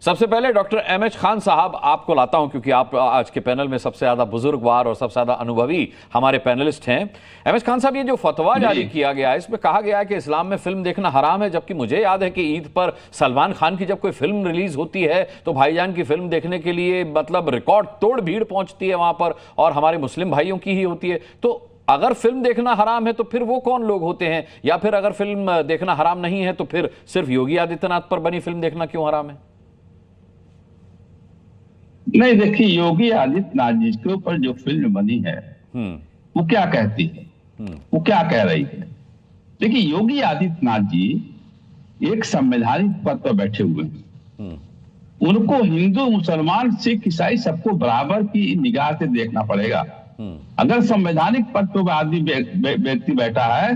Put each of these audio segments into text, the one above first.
सबसे पहले doctor MH Khan साहब आपको लाता हूं, क्योंकि आप आज के पैनल में सबसे ज्यादा बुजुर्गवार और सबसे ज्यादा अनुभवी हमारे पैनलिस्ट हैं। एमएच खान साहब, ये जो फतवा जारी किया गया है इसमें कहा गया है कि इस्लाम में फिल्म देखना हराम है, जबकि मुझे याद है कि ईद पर सलमान खान की जब कोई फिल्म रिलीज होती है तो भाईजान की फिल्म देखने के लिए मतलब रिकॉर्ड तोड़ भीड़ पहुंचती है वहां पर, और हमारे मुस्लिम भाइयों की ही होती है। तो अगर फिल्म देखना हराम है तो फिर वो कौन लोग होते हैं, या फिर अगर फिल्म देखना हराम नहीं है तो फिर सिर्फ योगी आदित्यनाथ पर बनी फिल्म देखना क्यों हराम है? नहीं, देखिए, योगी आदित्यनाथ जी के ऊपर जो फिल्म बनी है वो क्या कहती है, वो क्या कह रही है? देखिए, योगी आदित्यनाथ जी एक संवैधानिक पद पर बैठे हुए हैं। उनको हिंदू मुसलमान सिख ईसाई सबको बराबर की निगाह से देखना पड़ेगा। अगर संवैधानिक पद पर आदमी व्यक्ति बैठा है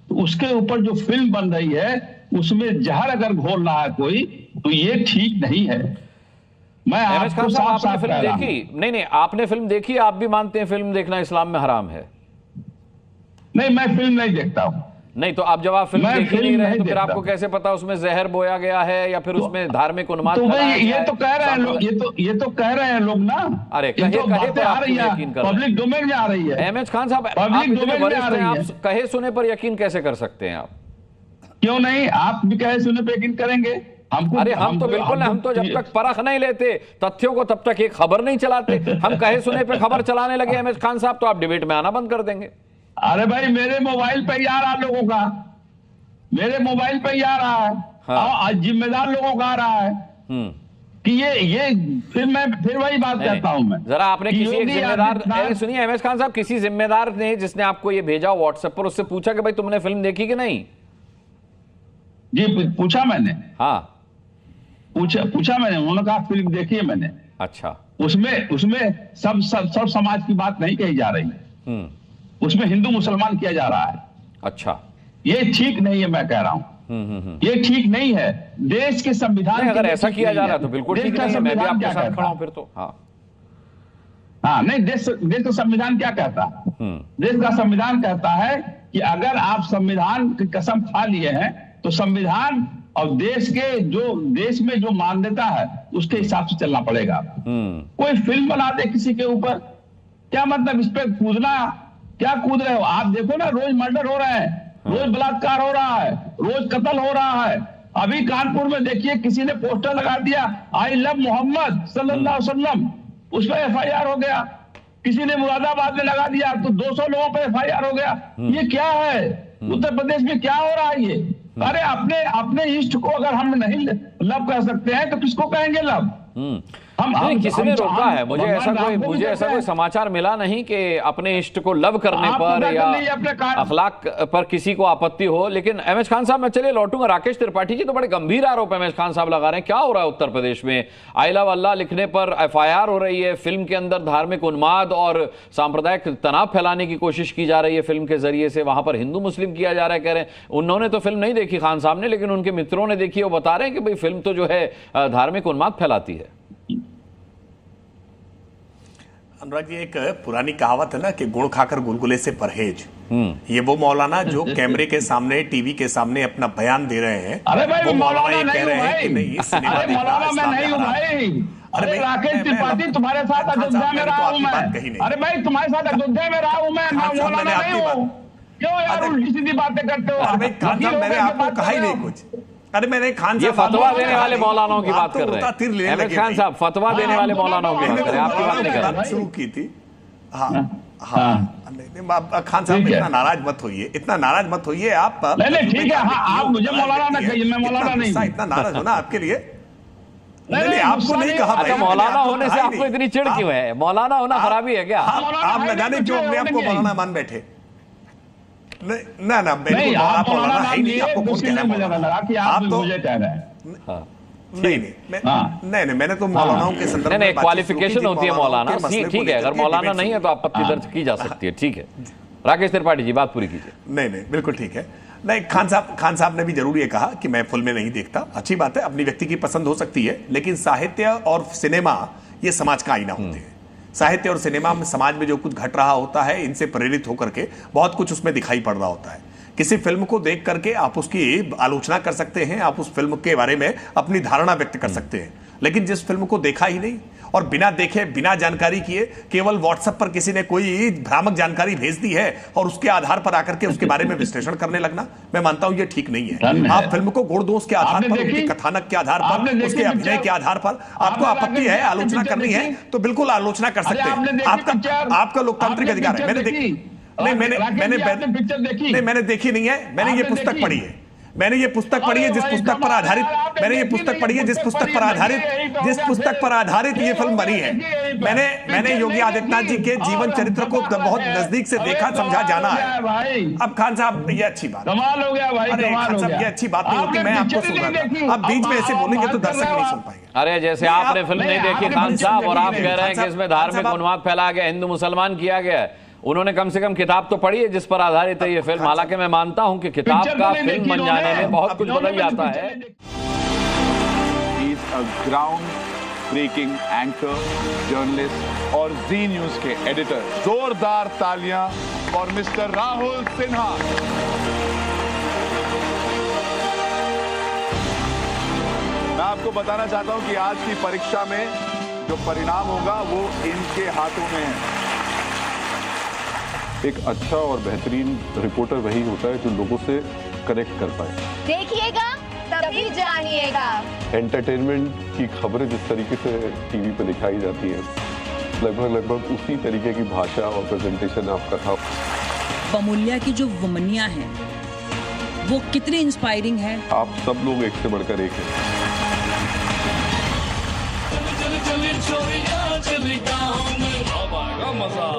तो उसके ऊपर जो फिल्म बन रही है उसमें जहर अगर घोल रहा है कोई, तो ये ठीक नहीं है। मैं आपको साफ साफ फिल्म देखी नहीं, आपने फिल्म देखी, आप भी मानते हैं फिल्म देखना इस्लाम में हराम है? नहीं, मैं फिल्म नहीं देखता हूं। नहीं, तो आप जब आप फिल्म देख ही नहीं रहे तो फिर आपको कैसे पता उसमें जहर बोया गया है या फिर उसमें धार्मिक उन्माद? तो ये तो कह रहे हैं लोग, ये तो कह रहे हैं लोग ना। अरे कहे पे आप यकीन कर, पब्लिक डोमेन में आ रही है। एमएच खान साहब, पब्लिक डोमेन में आ रही है, आप कहे सुने पर यकीन कैसे कर सकते हैं? आप क्यों नहीं, आप भी कहे सुने पर यकीन करेंगे? अरे हम तो बिल्कुल नहीं, हम तो जब तक परख नहीं लेते तथ्यों को तब तक एक खबर नहीं चलाते। हम कहे सुने पे खबर चलाने लगे एमएच खान साहब तो आप डिबेट में आना बंद कर देंगे। अरे भाई, मेरे मोबाइल पे ही आ रहा लोगों का, मेरे मोबाइल पे ही आ रहा है। हाँ। जिम्मेदार लोगों का आ रहा है कि ये फिर वही बात कहता हूं मैं। जरा आपने किसी एक जिम्मेदार, सुनिए एमएच खान साहब, किसी जिम्मेदार ने जिसने आपको ये भेजा व्हाट्सएप पर, उससे पूछा कि भाई तुमने फिल्म देखी कि नहीं? जी पूछा मैंने। हाँ, पूछा मैंने, उन्होंने कहा फिल्म देखी है मैंने। अच्छा, उसमें सब समाज की बात नहीं कही जा रही, उसमें हिंदू मुसलमान किया जा रहा है। अच्छा, ये ठीक नहीं है, मैं कह रहा हूं ये ठीक नहीं है। देश के संविधान, अगर ऐसा किया जा रहा है तो बिल्कुल ठीक नहीं है, मैं भी आपके साथ खड़ा हूं फिर तो। हाँ, नहीं, देश का संविधान क्या कहता है? देश का संविधान कहता है कि अगर आप संविधान की कसम खा लिए हैं तो संविधान और देश में जो मान्यता है उसके हिसाब से चलना पड़ेगा। कोई फिल्म बना दे किसी के ऊपर, क्या मतलब इस पे कूदना? क्या कूद रहे हो आप? देखो ना, रोज मर्डर हो रहे हैं, रोज बलात्कार हो रहा है, रोज कत्ल हो रहा है। अभी कानपुर में देखिए, किसी ने पोस्टर लगा दिया, आई लव मोहम्मद सल्लल्लाहु अलैहि वसल्लम, उस पर एफआईआर हो गया। किसी ने मुरादाबाद में लगा दिया तो 200 लोगों पर एफआईआर हो गया। ये क्या है? उत्तर प्रदेश में क्या हो रहा है ये? अरे अपने इष्ट को अगर हम नहीं लव कर सकते हैं तो किसको कहेंगे लव? किसी ने रोका है? मुझे ऐसा कोई समाचार मिला नहीं कि अपने इष्ट को लव करने पर या अखलाक पर किसी को आपत्ति हो। लेकिन एमएच खान साहब, मैं चलिए लौटूंगा। राकेश त्रिपाठी जी तो बड़े गंभीर आरोप एमएच खान साहब लगा रहे हैं। क्या हो रहा है उत्तर प्रदेश में? आई लव अल्लाह लिखने पर एफआईआर हो रही है, फिल्म के अंदर धार्मिक उन्माद और सांप्रदायिक तनाव फैलाने की कोशिश की जा रही है फिल्म के जरिए से, वहां पर हिंदू मुस्लिम किया जा रहा है। कह रहे हैं उन्होंने तो फिल्म नहीं देखी खान साहब ने, लेकिन उनके मित्रों ने देखी, वो बता रहे हैं कि भाई फिल्म तो जो है धार्मिक उन्माद फैलाती है। अनुराग जी, एक पुरानी कहावत है ना कि गुड़ खाकर गुलगुले से परहेज। ये वो मौलाना जो कैमरे के सामने, टीवी के सामने अपना बयान दे रहे हैं। अरे भाई, वो मौलाना कह रहे हैं कि नहीं, अरे मौलाना मैं नहीं हूं भाई। अरे राकेश त्रिपाठी, तुम्हारे साथ अयोध्या में रहा हूं मैं। अरे भाई, तुम्हारे साथ अयोध्या में रहा हूं मैं मौलाना नहीं हूं। क्यों यार उल्टी सीधी बातें करते हो? अरे भाई खान साहब, मैंने आपको कहा ही नहीं कुछ। अरे मैंने खान साहब, फतवा देने वाले मौलानाओं की बात कर रहे हैं। एमएच खान साहब, फतवा देने वाले मौलानाओं की बात कर रहे हैं, आपकी बात नहीं कर रहे। शुरू की थी। हाँ, खान साहब इतना नाराज मत होइए, इतना नाराज मत होइए आप। नहीं, ठीक है, आप मुझे मौलाना ना कहिए, मैं मौलाना नहीं। इतना नाराज होना आपके लिए नहीं, आपको नहीं कहा। अच्छा, मौलाना होने से आपको इतनी चिढ़ क्यों है? मौलाना होना खराबी है क्या? आप न जाने क्यों अपने आपको मौलाना मान बैठे। ना आप मौलाना है नहीं, आपको कौन कह रहा है? आप तो मुझे कह रहे हैं। नहीं, मैंने तो मौलानाओं के संदर्भ में क्वालिफिकेशन होती है मौलाना, ठीक है। अगर मौलाना नहीं है तो आपत्ति दर्ज की जा सकती है, ठीक है। राकेश त्रिपाठी जी, बात पूरी कीजिए। नहीं, बिल्कुल ठीक है। नहीं, खान साहब ने भी जरूर ये कहा कि मैं फिल्में नहीं देखता। अच्छी बात है, अपनी व्यक्ति की पसंद हो सकती है, लेकिन साहित्य और सिनेमा ये समाज का आईना होते हैं। साहित्य और सिनेमा में समाज में जो कुछ घट रहा होता है, इनसे प्रेरित होकर के बहुत कुछ उसमें दिखाई पड़ रहा होता है। किसी फिल्म को देख करके आप उसकी आलोचना कर सकते हैं, आप उस फिल्म के बारे में अपनी धारणा व्यक्त कर सकते हैं, लेकिन जिस फिल्म को देखा ही नहीं और बिना देखे बिना जानकारी किए केवल व्हाट्सएप पर किसी ने कोई भ्रामक जानकारी भेज दी है और उसके आधार पर आकर के उसके बारे में विश्लेषण करने लगना, मैं मानता हूं ये ठीक नहीं है। आप फिल्म को गुण दोष के आधार पर, उसके कथानक के आधार पर, उसके अभिनय के आधार पर आपको आपत्ति है, आलोचना करनी है तो बिल्कुल आलोचना कर सकते हैं, आपका लोकतांत्रिक अधिकार है। मैंने देखी नहीं, मैंने देखी नहीं है, मैंने ये पुस्तक पढ़ी है, मैंने ये पुस्तक पढ़ी है जिस पुस्तक पर आधारित, मैंने ये पुस्तक पढ़ी है जिस पुस्तक पर आधारित ये फिल्म बनी है। मैंने योगी आदित्यनाथ जी के जीवन चरित्र को बहुत नजदीक से देखा, समझा, जाना है। अब खान साहब ये अच्छी बात, कमाल हो गया भाई, अरे खान साहब ये अच्छी बात नहीं होती, मैं आपको सुन रहा था, आप बीच में ऐसे बोलेंगे तो दर्शक नहीं सुन पाएंगे। अरे जैसे आपने फिल्म नहीं देखी खान साहब और आप कह रहे हैं कि इसमें धार्मिक उन्माद फैलाया गया, हिंदू मुसलमान किया गया है, उन्होंने कम से कम किताब तो पढ़ी है जिस पर आधारित है ये फिल्म। हालांकि मैं मानता हूं कि किताब का फिल्म बन जाने में बहुत कुछ बदल जाता है। He's a ground-breaking anchor, journalist और जी न्यूज के एडिटर। जोरदार तालियां और मिस्टर राहुल सिन्हा। मैं आपको बताना चाहता हूं कि आज की परीक्षा में जो परिणाम होगा वो इनके हाथों में है। एक अच्छा और बेहतरीन रिपोर्टर वही होता है जो लोगों से कनेक्ट कर पाए। देखिएगा तभी जानिएगा। एंटरटेनमेंट की खबरें जिस तरीके से टीवी पे दिखाई जाती हैं, लगभग उसी तरीके की भाषा और प्रेजेंटेशन आपका था। बमुलिया की जो वुमनिया है वो कितनी इंस्पायरिंग है। आप सब लोग एक से बढ़कर एक हैं। मजा।